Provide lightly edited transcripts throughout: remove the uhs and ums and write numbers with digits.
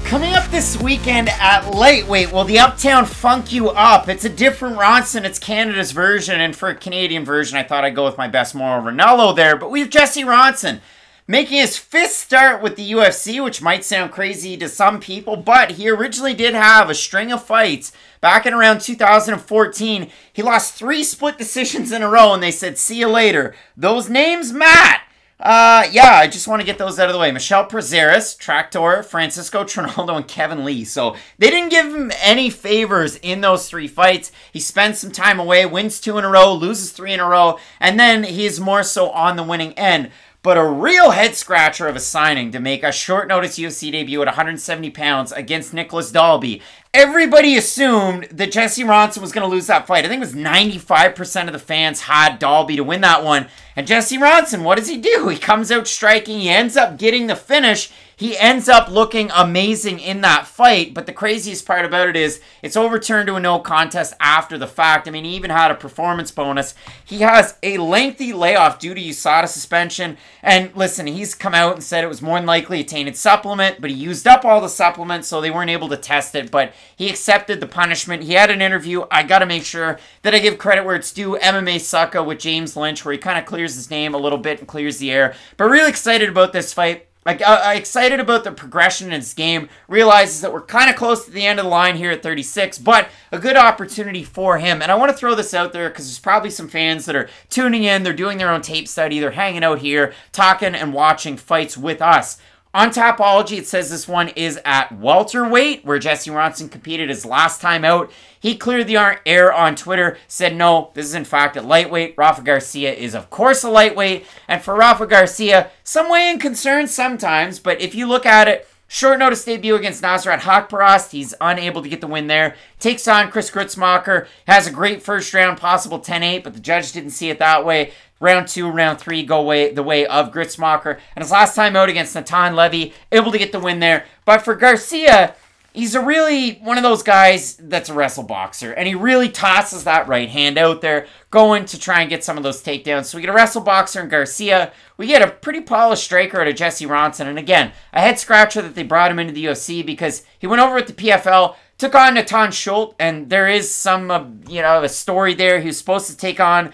Coming up this weekend at lightweight, will the Uptown funk you up? It's a different Ronson. It's Canada's version, and for a Canadian version, I thought I'd go with my best moral Ronaldo there. But we have Jesse Ronson making his 5th start with the UFC, which might sound crazy to some people, but he originally did have a string of fights back in around 2014. He lost 3 split decisions in a row, and they said, see you later. Those names, Matt. Yeah, I just want to get those out of the way. Michel Prazeres, Tractor, Francisco Trinaldo, and Kevin Lee. So they didn't give him any favors in those 3 fights. He spends some time away, wins 2 in a row, loses 3 in a row, and then he's more so on the winning end. But a real head-scratcher of a signing to make a short-notice UFC debut at 170 pounds against Nicholas Dalby. Everybody assumed that Jesse Ronson was going to lose that fight. I think it was 95% of the fans had Dalby to win that one. And Jesse Ronson, what does he do? He comes out striking. He ends up getting the finish. He ends up looking amazing in that fight. But the craziest part about it is it's overturned to a no contest after the fact. I mean, he even had a performance bonus. He has a lengthy layoff due to USADA suspension. And listen, he's come out and said it was more than likely a tainted supplement, but he used up all the supplements, so they weren't able to test it. But he accepted the punishment. He had an interview. I got to make sure that I give credit where it's due. MMA Sucka with James Lynch, where he kind of clears his name a little bit and clears the air. But really excited about this fight. Excited about the progression in his game. Realizes that we're kind of close to the end of the line here at 36, but a good opportunity for him. And I want to throw this out there because there's probably some fans that are tuning in. They're doing their own tape study. They're hanging out here, talking and watching fights with us. On Tapology, it says this one is at welterweight, where Jesse Ronson competed his last time out. He cleared the air on Twitter, said no, this is in fact at lightweight. Rafa Garcia is of course a lightweight. And for Rafa Garcia, some weighing concerns sometimes, but if you look at it, short notice debut against Nasrat Haqparast. He's unable to get the win there. Takes on Chris Grutzmacher. Has a great first round, possible 10-8, but the judge didn't see it that way. Round 2, round 3 go the way of Grutzmacher. And his last time out against Natan Levy, able to get the win there. But for Garcia, he's a really one of those guys that's a wrestle boxer. And he really tosses that right hand out there, going to try and get some of those takedowns. So we get a wrestle boxer in Garcia. We get a pretty polished striker out of Jesse Ronson. And again, a head scratcher that they brought him into the UFC because he went over with the PFL, took on Natan Schultz, and there is some, a story there. He was supposed to take on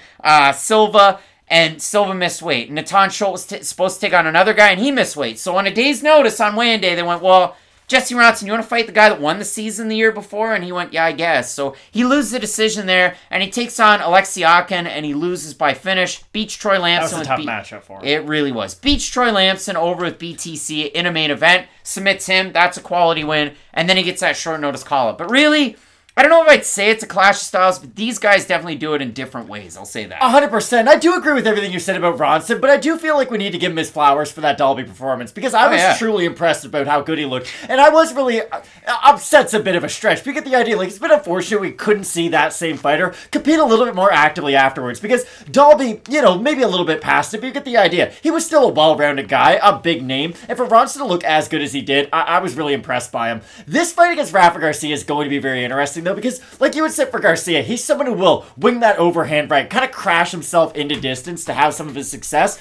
Silva, and Silva missed weight. Natan Schultz was supposed to take on another guy, and he missed weight. So on a day's notice on weigh-in day, they went, well, Jesse Ronson, you want to fight the guy that won the season the year before? And he went, yeah, I guess. So he loses the decision there, and he takes on Alexiakin, and he loses by finish. Beats Troy Lampson. That was a tough matchup for him. It really was. Beats Troy Lampson over with BTC in a main event. Submits him. That's a quality win. And then he gets that short notice call-up. But really, I don't know if I'd say it's a clash of styles, but these guys definitely do it in different ways. I'll say that. 100%. I do agree with everything you said about Ronson, but I do feel like we need to give him his flowers for that Dalby performance because I was truly impressed about how good he looked. And I was really upset's a bit of a stretch. You get the idea. Like, it's been unfortunate we couldn't see that same fighter compete a little bit more actively afterwards because Dalby, maybe a little bit past it, but you get the idea. He was still a well-rounded guy, a big name, and for Ronson to look as good as he did, I was really impressed by him. This fight against Rafa Garcia is going to be very interesting, though, because like you would say for Garcia, he's someone who will wing that overhand right, kind of crash himself into distance to have some of his success.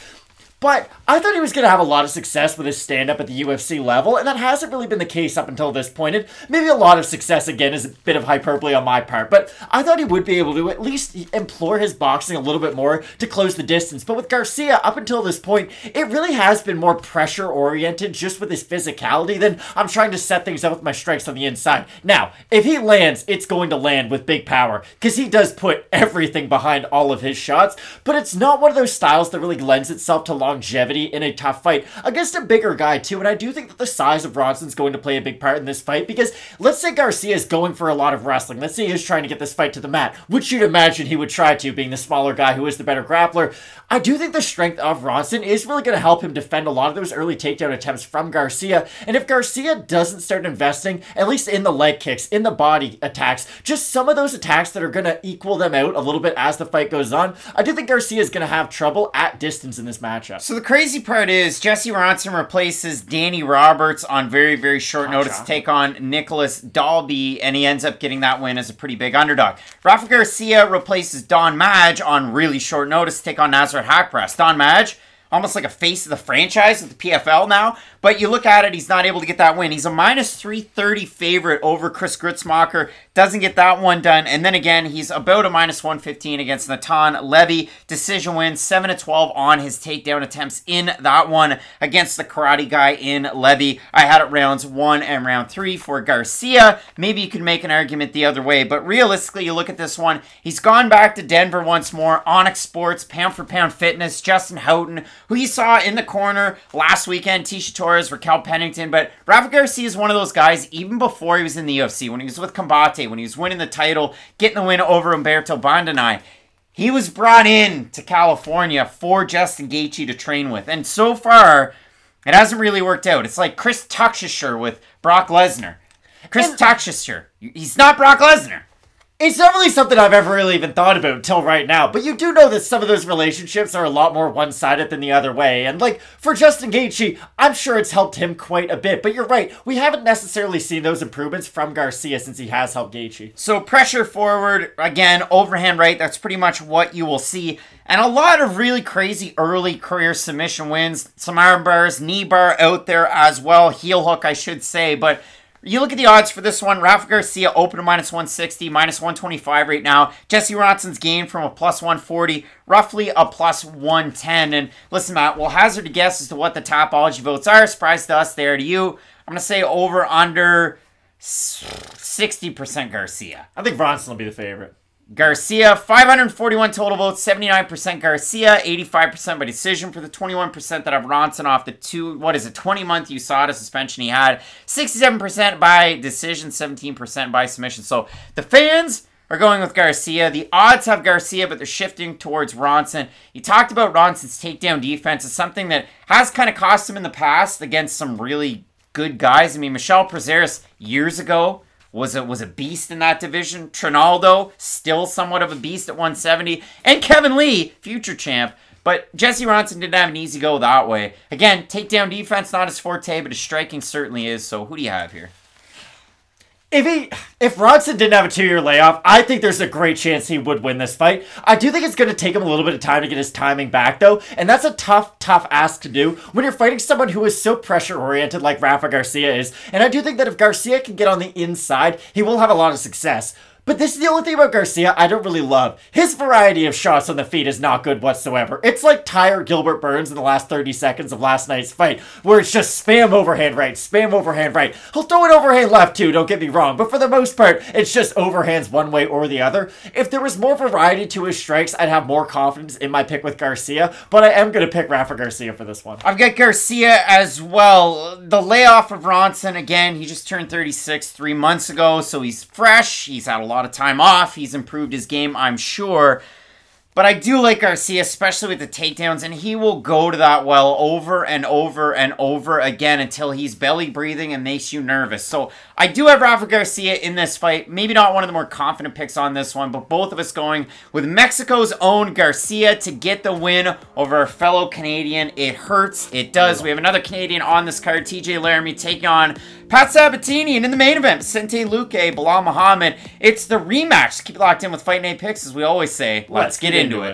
But I thought he was going to have a lot of success with his stand-up at the UFC level, and that hasn't really been the case up until this point. And maybe a lot of success, again, is a bit of hyperbole on my part, but I thought he would be able to at least implore his boxing a little bit more to close the distance. But with Garcia, up until this point, it really has been more pressure-oriented just with his physicality than I'm trying to set things up with my strikes on the inside. Now, if he lands, it's going to land with big power, because he does put everything behind all of his shots, but it's not one of those styles that really lends itself to longevity in a tough fight against a bigger guy too. And I do think that the size of Ronson's going to play a big part in this fight because let's say Garcia is going for a lot of wrestling. Let's say he is trying to get this fight to the mat, which you'd imagine he would try to, being the smaller guy who is the better grappler. I do think the strength of Ronson is really going to help him defend a lot of those early takedown attempts from Garcia. And if Garcia doesn't start investing, at least in the leg kicks, in the body attacks, just some of those attacks that are going to equal them out a little bit as the fight goes on, I do think Garcia is going to have trouble at distance in this matchup. So the crazy part is Jesse Ronson replaces Danny Roberts on very, very short notice to take on Nicholas Dalby, and he ends up getting that win as a pretty big underdog. Rafa Garcia replaces Don Madge on really short notice to take on Nasrat Haqparast. Don Madge almost like a face of the franchise with the PFL now. But you look at it, he's not able to get that win. He's a minus 330 favorite over Chris Grutzmacher. Doesn't get that one done. And then again, he's about a minus 115 against Natan Levy. Decision win, 7-12 on his takedown attempts in that one against the karate guy in Levy. I had it rounds 1 and round 3 for Garcia. Maybe you could make an argument the other way. But realistically, you look at this one, he's gone back to Denver once more. Onyx Sports, pound for pound fitness, Justin Houghton, who you saw in the corner last weekend, Tisha Torres, Raquel Pennington. But Rafa Garcia is one of those guys, even before he was in the UFC, when he was with Combate, when he was winning the title, getting the win over Humberto Bandanai, he was brought in to California for Justin Gaethje to train with. And so far, it hasn't really worked out. It's like Chris Tuchscherer with Brock Lesnar. Chris Tuchscherer. He's not Brock Lesnar. It's not really something I've ever really even thought about until right now, but you do know that some of those relationships are a lot more one-sided than the other way, and like, for Justin Gaethje, I'm sure it's helped him quite a bit, but you're right, we haven't necessarily seen those improvements from Garcia since he has helped Gaethje. So pressure forward, again, overhand right, that's pretty much what you will see, and a lot of really crazy early career submission wins, some arm bars, knee bar out there as well, heel hook I should say, but you look at the odds for this one, Rafa Garcia open to minus 160, minus 125 right now. Jesse Ronson's gained from a plus 140, roughly a plus 110. And listen, Matt, we'll hazard a guess as to what the Tapology votes are. Surprise to us, there to you. I'm going to say over under 60% Garcia. I think Ronson will be the favorite. Garcia, 541 total votes, 79% Garcia, 85% by decision for the 21% that have Ronson off the 20-month USADA suspension he had, 67% by decision, 17% by submission. So the fans are going with Garcia. The odds have Garcia, but they're shifting towards Ronson. You talked about Ronson's takedown defense. It's something that has kind of cost him in the past against some really good guys. I mean, Michel Prazeres years ago was a beast in that division. Trinaldo, still somewhat of a beast at 170. And Kevin Lee, future champ. But Jesse Ronson didn't have an easy go that way. Again, takedown defense, not his forte, but his striking certainly is. So who do you have here? If Ronson didn't have a 2-year layoff, I think there's a great chance he would win this fight. I do think it's going to take him a little bit of time to get his timing back, though, and that's a tough ask to do when you're fighting someone who is so pressure-oriented like Rafa Garcia is, and I do think that if Garcia can get on the inside, he will have a lot of success. But this is the only thing about Garcia I don't really love. His variety of shots on the feet is not good whatsoever. It's like Tyler Gilbert Burns in the last 30 seconds of last night's fight, where it's just spam overhand right, spam overhand right. He'll throw an overhand left too, don't get me wrong, but for the most part, it's just overhands one way or the other. If there was more variety to his strikes, I'd have more confidence in my pick with Garcia, but I am going to pick Rafa Garcia for this one. I've got Garcia as well. The layoff of Ronson, again, he just turned 36 3 months ago, so he's fresh, he's had a lot of time off. He's improved his game, I'm sure. But I do like Garcia, especially with the takedowns, and he will go to that well over and over and over again until he's belly breathing and makes you nervous. So I do have Rafa Garcia in this fight. Maybe not one of the more confident picks on this one, but both of us going with Mexico's own Garcia to get the win over our fellow Canadian. It hurts. It does. We have another Canadian on this card, TJ Laramie, taking on Pat Sabatini, and in the main event, Vicente Luque, Bilal Muhammad. It's the rematch. Keep it locked in with Fight Night Picks, as we always say. Let's get into it.